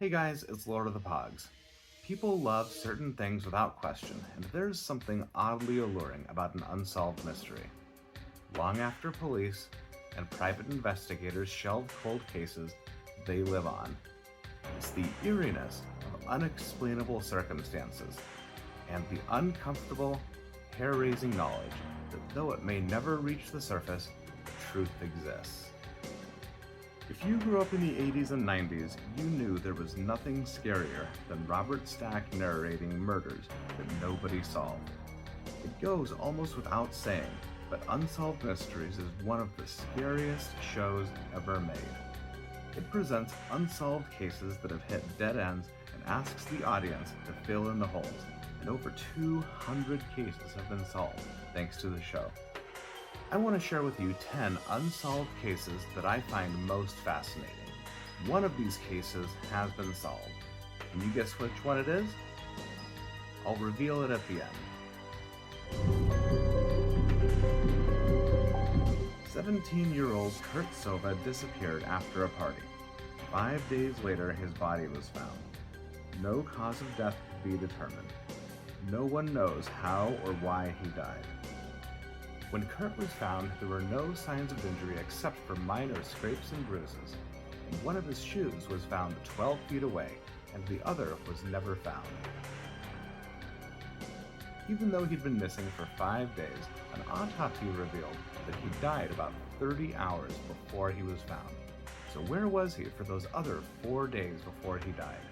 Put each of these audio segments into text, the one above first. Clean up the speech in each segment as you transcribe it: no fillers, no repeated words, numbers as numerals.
Hey guys, it's Lord of the Pogs. People love certain things without question, and there's something oddly alluring about an unsolved mystery. Long after police and private investigators shelve cold cases, they live on. It's the eeriness of unexplainable circumstances, and the uncomfortable, hair-raising knowledge that though it may never reach the surface, the truth exists. If you grew up in the 80s and 90s, you knew there was nothing scarier than Robert Stack narrating murders that nobody solved. It goes almost without saying, but Unsolved Mysteries is one of the scariest shows ever made. It presents unsolved cases that have hit dead ends and asks the audience to fill in the holes, and over 200 cases have been solved thanks to the show. I want to share with you 10 unsolved cases that I find most fascinating. One of these cases has been solved. Can you guess which one it is? I'll reveal it at the end. 17-year-old Kurt Sova disappeared after a party. 5 days later, his body was found. No cause of death could be determined. No one knows how or why he died. When Kurt was found, there were no signs of injury except for minor scrapes and bruises, and one of his shoes was found 12 feet away, and the other was never found. Even though he'd been missing for 5 days, an autopsy revealed that he died about 30 hours before he was found. So where was he for those other 4 days before he died?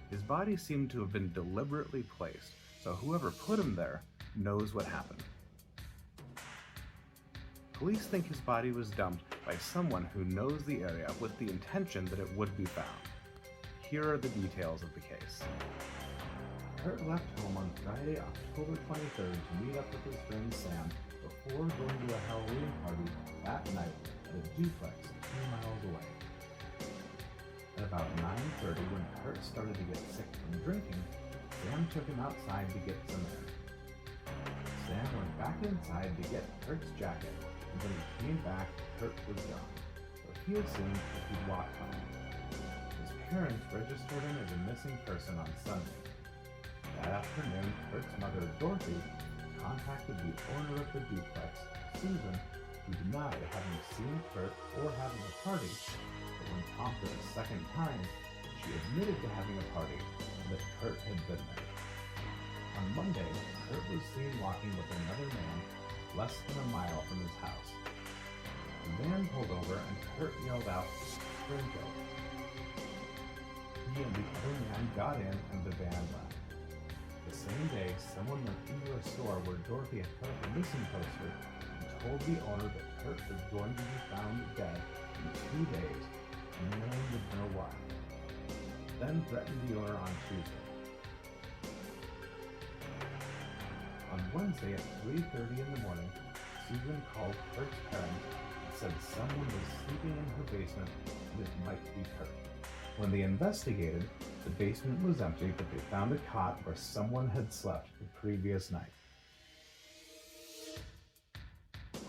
His body seemed to have been deliberately placed, so whoever put him there knows what happened. Police think his body was dumped by someone who knows the area with the intention that it would be found. Here are the details of the case. Kurt left home on Friday, October 23rd to meet up with his friend Sam before going to a Halloween party that night at a duplex 2 miles away. At about 9:30, when Kurt started to get sick from drinking, Sam took him outside to get some air. Sam went back inside to get Kurt's jacket, and when he came back, Kurt was gone, so he assumed that he'd walked home. His parents registered him as a missing person on Sunday. That afternoon, Kurt's mother, Dorothy, contacted the owner of the duplex, Susan, who denied having seen Kurt or having a party, but when prompted a second time, she admitted to having a party and that Kurt had been there. On Monday, Kurt was seen walking with another man less than a mile from his house. The man pulled over and Kurt yelled out, "Springo." He and the other man got in and the van left. The same day, someone went into a store where Dorothy had put up a missing poster and told the owner that Kurt was going to be found dead in 2 days, and no one would know why. Then threatened the owner on Tuesday. On Wednesday at 3:30 in the morning, Susan called Kurt's parents and said someone was sleeping in her basement and it might be Kurt. When they investigated, the basement was empty, but they found a cot where someone had slept the previous night.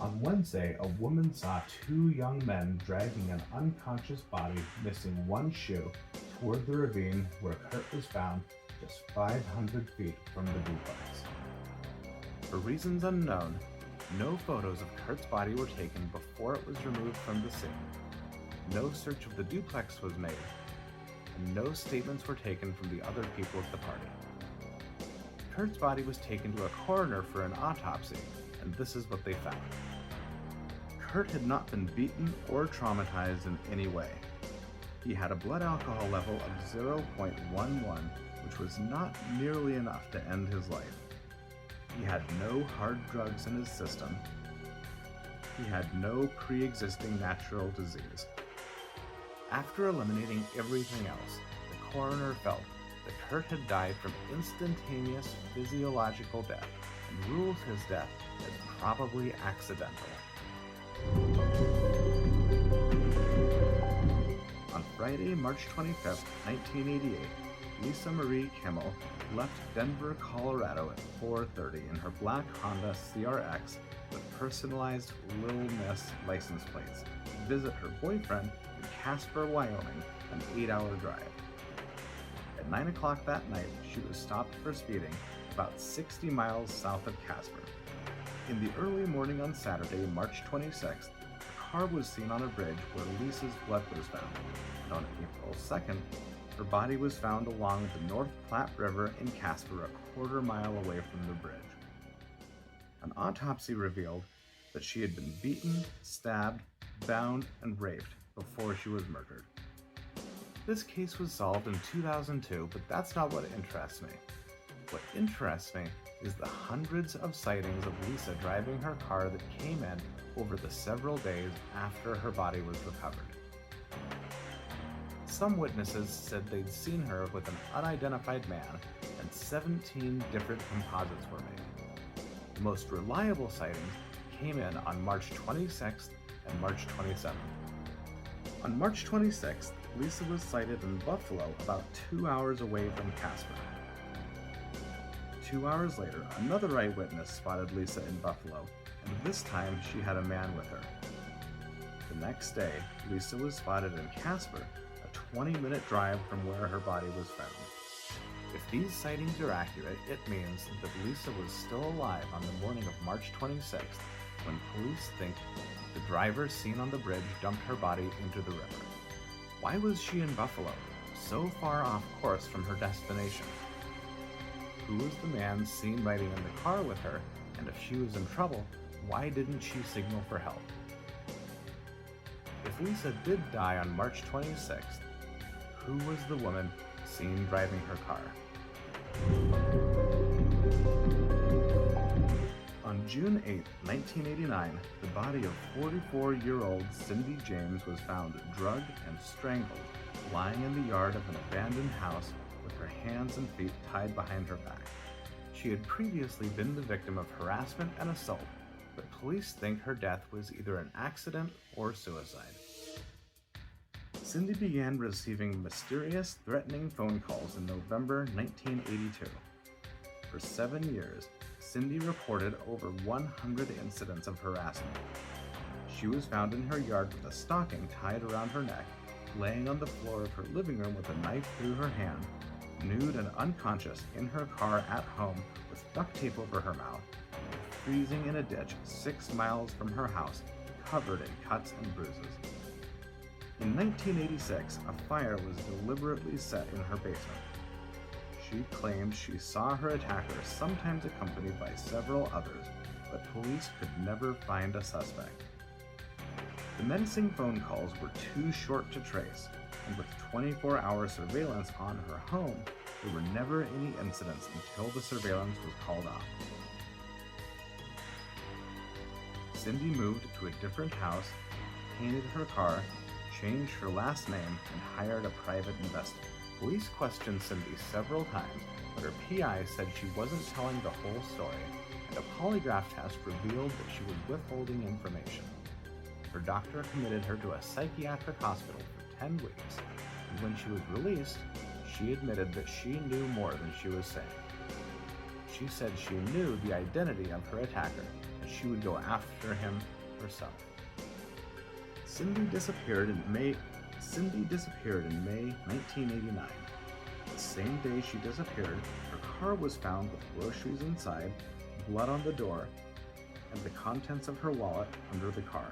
On Wednesday, a woman saw 2 young men dragging an unconscious body missing one shoe toward the ravine where Kurt was found just 500 feet from the duplex. For reasons unknown, no photos of Kurt's body were taken before it was removed from the scene. No search of the duplex was made, and no statements were taken from the other people at the party. Kurt's body was taken to a coroner for an autopsy, and this is what they found. Kurt had not been beaten or traumatized in any way. He had a blood alcohol level of 0.11, which was not nearly enough to end his life. He had no hard drugs in his system. He had no pre-existing natural disease. After eliminating everything else, the coroner felt that Kurt had died from instantaneous physiological death and ruled his death as probably accidental. On Friday, March 25th, 1988, Lisa Marie Kimmel left Denver, Colorado at 4:30 in her black Honda CRX with personalized Little Miss license plates to visit her boyfriend in Casper, Wyoming, an 8-hour drive. At 9 o'clock that night, she was stopped for speeding about 60 miles south of Casper. In the early morning on Saturday, March 26th, a car was seen on a bridge where Lisa's blood was found, and on April 2nd, her body was found along the North Platte River in Casper, a quarter-mile away from the bridge. An autopsy revealed that she had been beaten, stabbed, bound, and raped before she was murdered. This case was solved in 2002, but that's not what interests me. What interests me is the hundreds of sightings of Lisa driving her car that came in over the several days after her body was recovered. Some witnesses said they'd seen her with an unidentified man, and 17 different composites were made. The most reliable sightings came in on March 26th and March 27th. On March 26th, Lisa was sighted in Buffalo, about 2 hours away from Casper. 2 hours later, another eyewitness spotted Lisa in Buffalo, and this time she had a man with her. The next day, Lisa was spotted in Casper, a 20-minute drive from where her body was found. If these sightings are accurate, it means that Lisa was still alive on the morning of March 26th, when police think the driver seen on the bridge dumped her body into the river. Why was she in Buffalo, so far off course from her destination? Who was the man seen riding in the car with her, and if she was in trouble, why didn't she signal for help? If Lisa did die on March 26th, who was the woman seen driving her car? On June 8, 1989, the body of 44-year-old Cindy James was found drugged and strangled, lying in the yard of an abandoned house with her hands and feet tied behind her back. She had previously been the victim of harassment and assault, but police think her death was either an accident or suicide. Cindy began receiving mysterious, threatening phone calls in November 1982. For 7 years, Cindy reported over 100 incidents of harassment. She was found in her yard with a stocking tied around her neck, laying on the floor of her living room with a knife through her hand, nude and unconscious in her car at home with duct tape over her mouth, freezing in a ditch 6 miles from her house, covered in cuts and bruises. In 1986, a fire was deliberately set in her basement. She claimed she saw her attacker, sometimes accompanied by several others, but police could never find a suspect. The menacing phone calls were too short to trace, and with 24-hour surveillance on her home, there were never any incidents until the surveillance was called off. Cindy moved to a different house, painted her car, changed her last name, and hired a private investigator. Police questioned Cindy several times, but her PI said she wasn't telling the whole story, and a polygraph test revealed that she was withholding information. Her doctor committed her to a psychiatric hospital for 10 weeks, and when she was released, she admitted that she knew more than she was saying. She said she knew the identity of her attacker, and she would go after him herself. Cindy disappeared in May 1989. The same day she disappeared, her car was found with groceries inside, blood on the door, and the contents of her wallet under the car.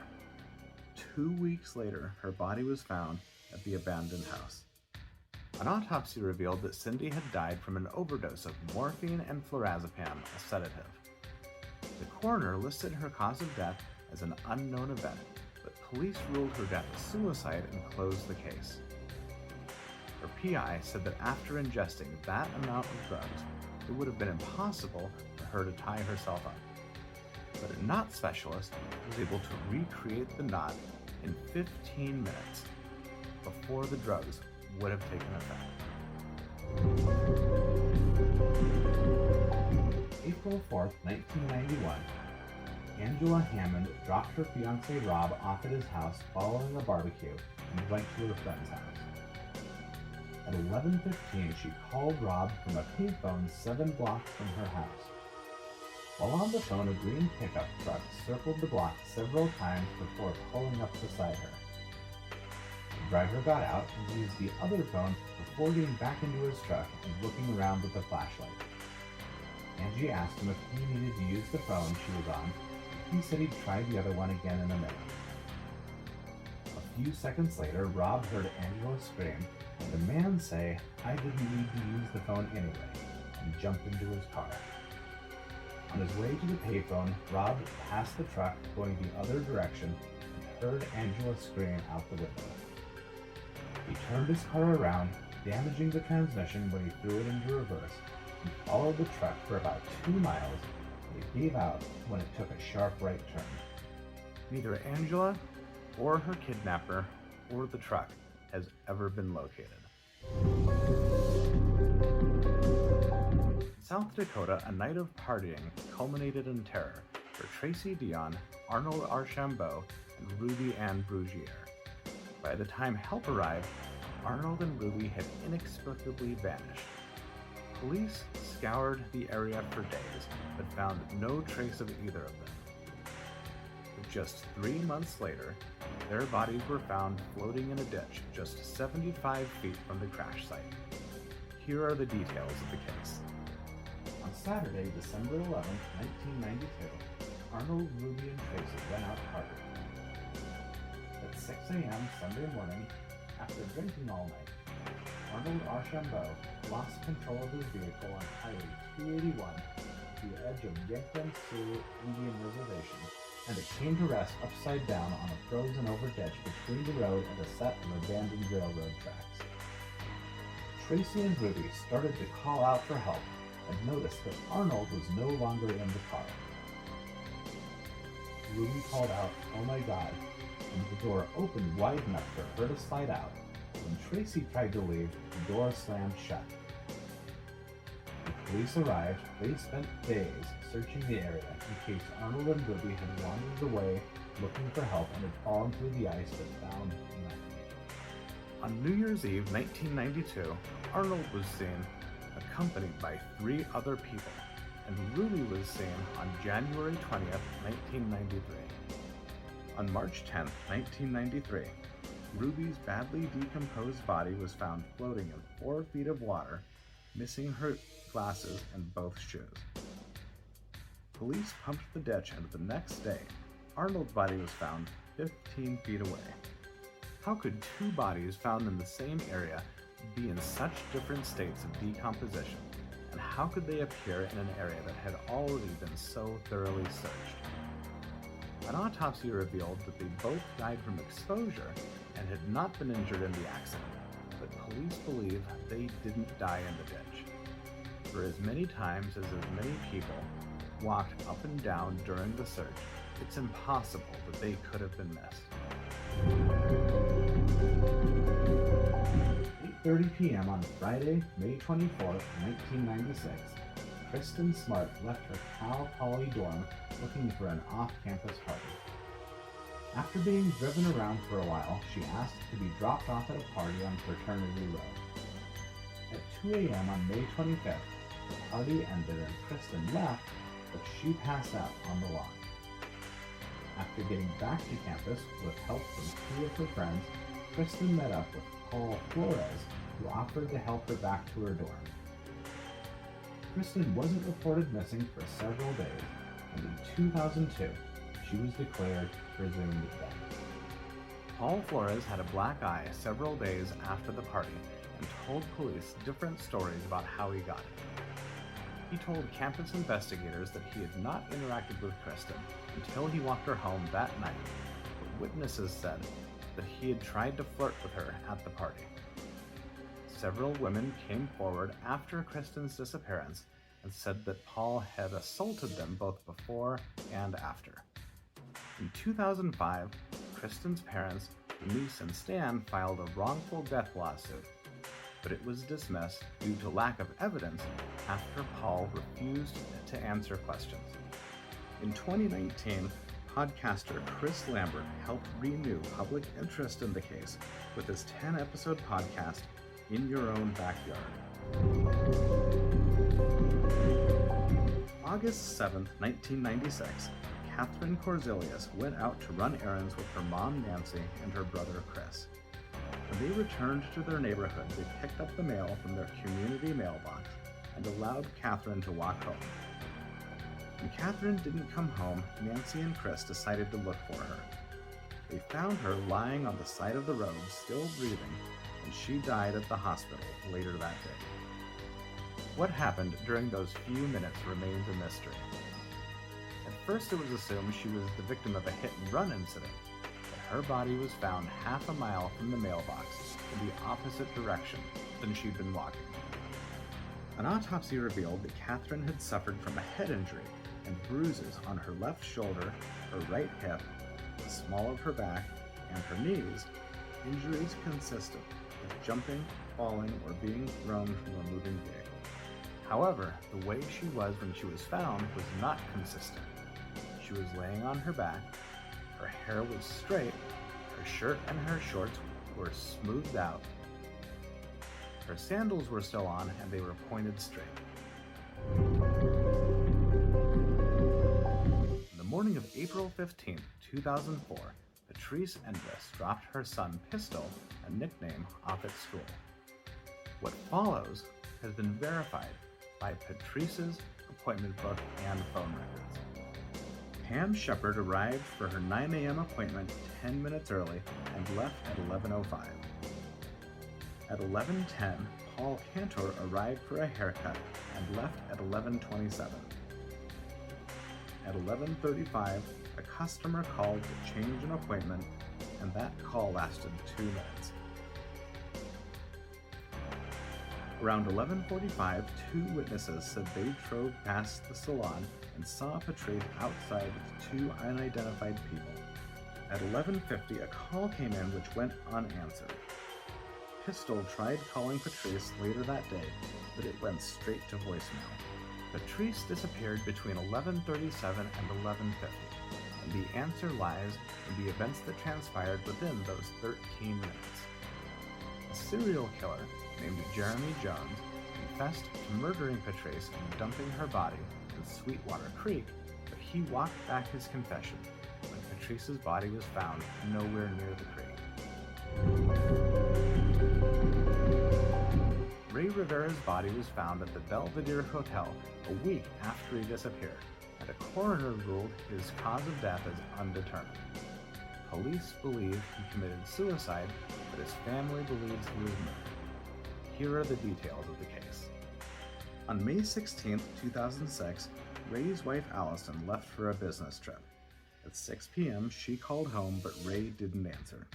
2 weeks later, her body was found at the abandoned house. An autopsy revealed that Cindy had died from an overdose of morphine and flurazepam, a sedative. The coroner listed her cause of death as an unknown event, but police ruled her death a suicide and closed the case. Her PI said that after ingesting that amount of drugs, it would have been impossible for her to tie herself up. But a knot specialist was able to recreate the knot in 15 minutes before the drugs would have taken effect. April 4th, 1991, Angela Hammond dropped her fiancé Rob off at his house following a barbecue and went to her friend's house. At 11:15, she called Rob from a payphone 7 blocks from her house. While on the phone, a green pickup truck circled the block several times before pulling up beside her. The driver got out and used the other phone before getting back into his truck and looking around with a flashlight. Angie asked him if he needed to use the phone she was on. He said he'd try the other one again in a minute. A few seconds later, Rob heard Angela scream, and the man say, "I didn't need to use the phone anyway," and jumped into his car. On his way to the payphone, Rob passed the truck going the other direction and heard Angela scream out the window. He turned his car around, damaging the transmission when he threw it into reverse, and followed the truck for about 2 miles, and it gave out when it took a sharp right turn. Neither Angela or her kidnapper or the truck has ever been located. In South Dakota, a night of partying culminated in terror for Tracy Dion, Arnold Archambault, and Ruby Ann Brugier. By the time help arrived, Arnold and Ruby had inexplicably vanished. Police scoured the area for days, but found no trace of either of them. Just 3 months later, their bodies were found floating in a ditch just 75 feet from the crash site. Here are the details of the case. On Saturday, December 11, 1992, Arnold, Ruby, and Tracy went out partying. At 6 a.m. Sunday morning, after drinking all night, Arnold Archambault lost control of his vehicle on Highway 281 at the edge of Yekron Sioux Indian Reservation, and it came to rest upside down on a frozen-over ditch between the road and a set of abandoned railroad tracks. Tracy and Ruby started to call out for help and noticed that Arnold was no longer in the car. Ruby called out, "Oh my God," and the door opened wide enough for her to slide out. When Tracy tried to leave, the door slammed shut. When police arrived, they spent days searching the area in case Arnold and Ruby had wandered away looking for help and had fallen through the ice but found nothing. On New Year's Eve 1992, Arnold was seen accompanied by 3 other people, and Ruby was seen on January 20th, 1993. On March 10th, 1993, Ruby's badly decomposed body was found floating in 4 feet of water, missing her glasses and both shoes. Police pumped the ditch, and the next day, Arnold's body was found 15 feet away. How could 2 bodies found in the same area be in such different states of decomposition, and how could they appear in an area that had already been so thoroughly searched? An autopsy revealed that they both died from exposure and had not been injured in the accident, but police believe they didn't die in the ditch. For as many times as many people walked up and down during the search, it's impossible that they could have been missed. 8:30 p.m. on Friday, May 24th, 1996, Kristen Smart left her Cal Poly dorm looking for an off-campus party. After being driven around for a while, she asked to be dropped off at a party on Fraternity Road. At 2 a.m. on May 25th, the party ended and Kristen left, but she passed out on the lawn. After getting back to campus with help from 2 of her friends, Kristen met up with Paul Flores, who offered to help her back to her dorm. Kristen wasn't reported missing for several days, and in 2002, she was declared presumed dead. Paul Flores had a black eye several days after the party and told police different stories about how he got it. He told campus investigators that he had not interacted with Kristen until he walked her home that night, but witnesses said that he had tried to flirt with her at the party. Several women came forward after Kristen's disappearance and said that Paul had assaulted them both before and after. In 2005, Kristen's parents, Denise and Stan, filed a wrongful death lawsuit, but it was dismissed due to lack of evidence after Paul refused to answer questions. In 2019, podcaster Chris Lambert helped renew public interest in the case with his 10-episode podcast, in your own backyard. August 7th, 1996, Catherine Corzilius went out to run errands with her mom Nancy and her brother Chris. When they returned to their neighborhood, they picked up the mail from their community mailbox and allowed Catherine to walk home. When Catherine didn't come home, Nancy and Chris decided to look for her. They found her lying on the side of the road, still breathing, and she died at the hospital later that day. What happened during those few minutes remains a mystery. At first it was assumed she was the victim of a hit-and-run incident, but her body was found half a mile from the mailbox in the opposite direction than she'd been walking. An autopsy revealed that Catherine had suffered from a head injury and bruises on her left shoulder, her right hip, the small of her back, and her knees, injuries consistent with jumping, falling, or being thrown from a moving vehicle. However, the way she was when she was found was not consistent. She was laying on her back, her hair was straight, her shirt and her shorts were smoothed out, her sandals were still on, and they were pointed straight. On the morning of April 15, 2004, Patrice Endres dropped her son Pistol, a nickname, off at school. What follows has been verified by Patrice's appointment book and phone records. Pam Shepard arrived for her 9 a.m. appointment 10 minutes early and left at 11:05. At 11:10, Paul Cantor arrived for a haircut and left at 11:27. At 11:35, a customer called to change an appointment, and that call lasted 2 minutes. Around 11:45, 2 witnesses said they drove past the salon and saw Patrice outside with 2 unidentified people. At 11:50, a call came in which went unanswered. Pistol tried calling Patrice later that day, but it went straight to voicemail. Patrice disappeared between 11:37 and 11:50, and the answer lies in the events that transpired within those 13 minutes. A serial killer named Jeremy Jones confessed to murdering Patrice and dumping her body in Sweetwater Creek, but he walked back his confession when Patrice's body was found nowhere near the creek. Ray Rivera's body was found at the Belvedere Hotel a week after he disappeared, and a coroner ruled his cause of death as undetermined. Police believe he committed suicide, but his family believes he was murdered. Here are the details of the case. On May 16, 2006, Ray's wife Allison left for a business trip. At 6 p.m., she called home, but Ray didn't answer.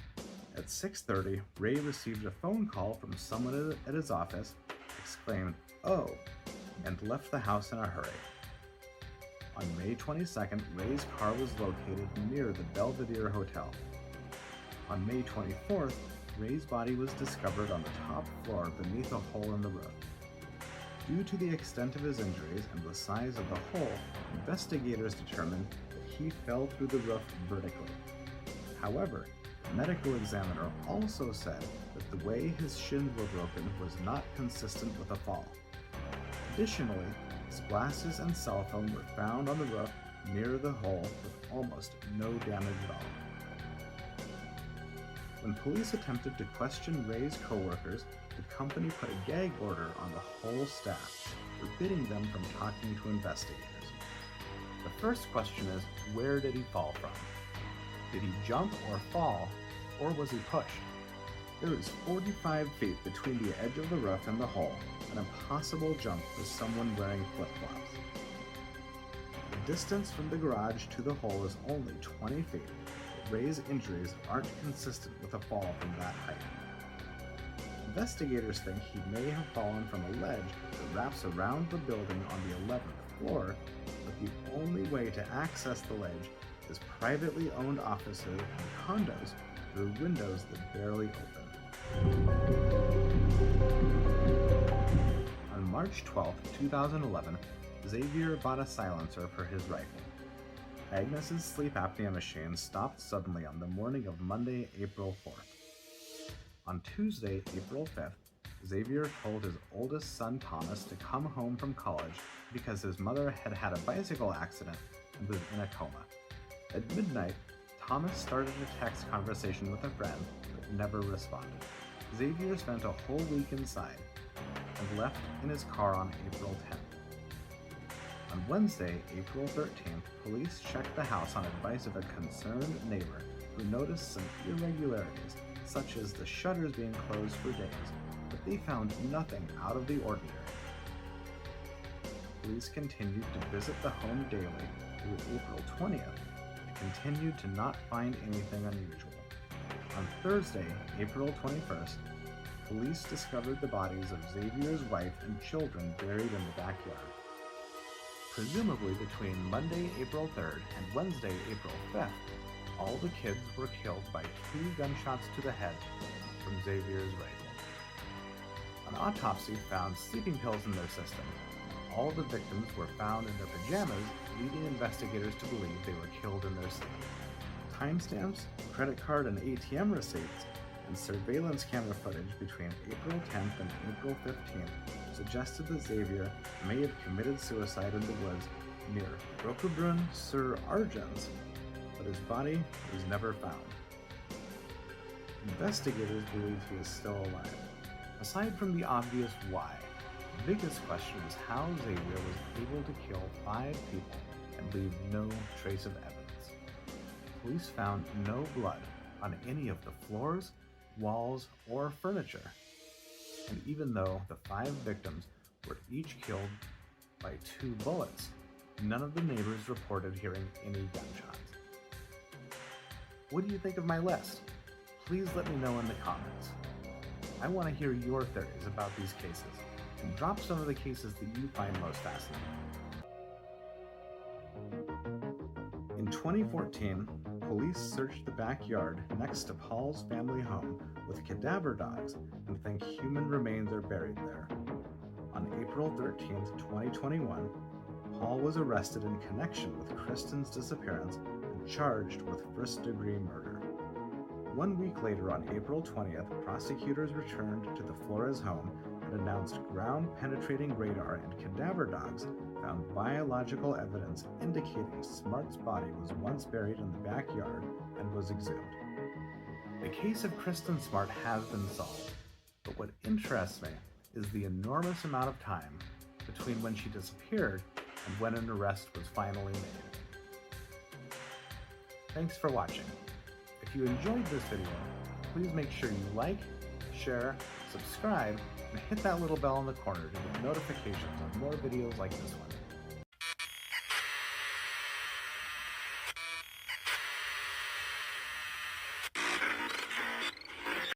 At 6:30, Ray received a phone call from someone at his office, exclaimed, "Oh," and left the house in a hurry. On May 22nd, Ray's car was located near the Belvedere Hotel. On May 24th, Ray's body was discovered on the top floor beneath a hole in the roof. Due to the extent of his injuries and the size of the hole, investigators determined that he fell through the roof vertically. However, the medical examiner also said that the way his shins were broken was not consistent with a fall. Additionally, his glasses and cell phone were found on the roof near the hole with almost no damage at all. When police attempted to question Ray's co-workers, the company put a gag order on the whole staff, forbidding them from talking to investigators. The first question is, where did he fall from? Did he jump or fall, or was he pushed? There is 45 feet between the edge of the roof and the hole, an impossible jump for someone wearing flip-flops. The distance from the garage to the hole is only 20 feet, but Ray's injuries aren't consistent with a fall from that height. Investigators think he may have fallen from a ledge that wraps around the building on the 11th floor, but the only way to access the ledge is privately owned offices and condos through windows that barely open. On March 12, 2011, Xavier bought a silencer for his rifle. Agnes's sleep apnea machine stopped suddenly on the morning of Monday, April 4th. On Tuesday, April 5th, Xavier told his oldest son Thomas to come home from college because his mother had had a bicycle accident and was in a coma. At midnight, Thomas started a text conversation with a friend but never responded. Xavier spent a whole week inside and left in his car on April 10th. On Wednesday, April 13th, police checked the house on advice of a concerned neighbor who noticed some irregularities, such as the shutters being closed for days, but they found nothing out of the ordinary. Police continued to visit the home daily through April 20th and continued to not find anything unusual. On Thursday, April 21st, police discovered the bodies of Xavier's wife and children buried in the backyard. Presumably between Monday, April 3rd and Wednesday, April 5th, all the kids were killed by 2 gunshots to the head from Xavier's rifle. An autopsy found sleeping pills in their system. All the victims were found in their pajamas, leading investigators to believe they were killed in their sleep. Timestamps, credit card and ATM receipts, and surveillance camera footage between April 10th and April 15th suggested that Xavier may have committed suicide in the woods near Roquebrune-sur-Argens, but his body was never found. Investigators believe he is still alive. Aside from the obvious why, the biggest question is how Xavier was able to kill 5 people and leave no trace of evidence. Police found no blood on any of the floors, walls, or furniture. And even though the 5 victims were each killed by 2 bullets, none of the neighbors reported hearing any gunshots. What do you think of my list? Please let me know in the comments. I want to hear your theories about these cases, and drop some of the cases that you find most fascinating. In 2014, police searched the backyard next to Paul's family home with cadaver dogs and think human remains are buried there. On April 13, 2021, Paul was arrested in connection with Kristen's disappearance and charged with first-degree murder. 1 week later, on April 20th, prosecutors returned to the Flores home and announced ground-penetrating radar and cadaver dogs found biological evidence indicating Smart's body was once buried in the backyard and was exhumed. The case of Kristen Smart has been solved, but what interests me is the enormous amount of time between when she disappeared and when an arrest was finally made. Thanks for watching. If you enjoyed this video, please make sure you like, share, subscribe, and hit that little bell in the corner to get notifications on more videos like this one.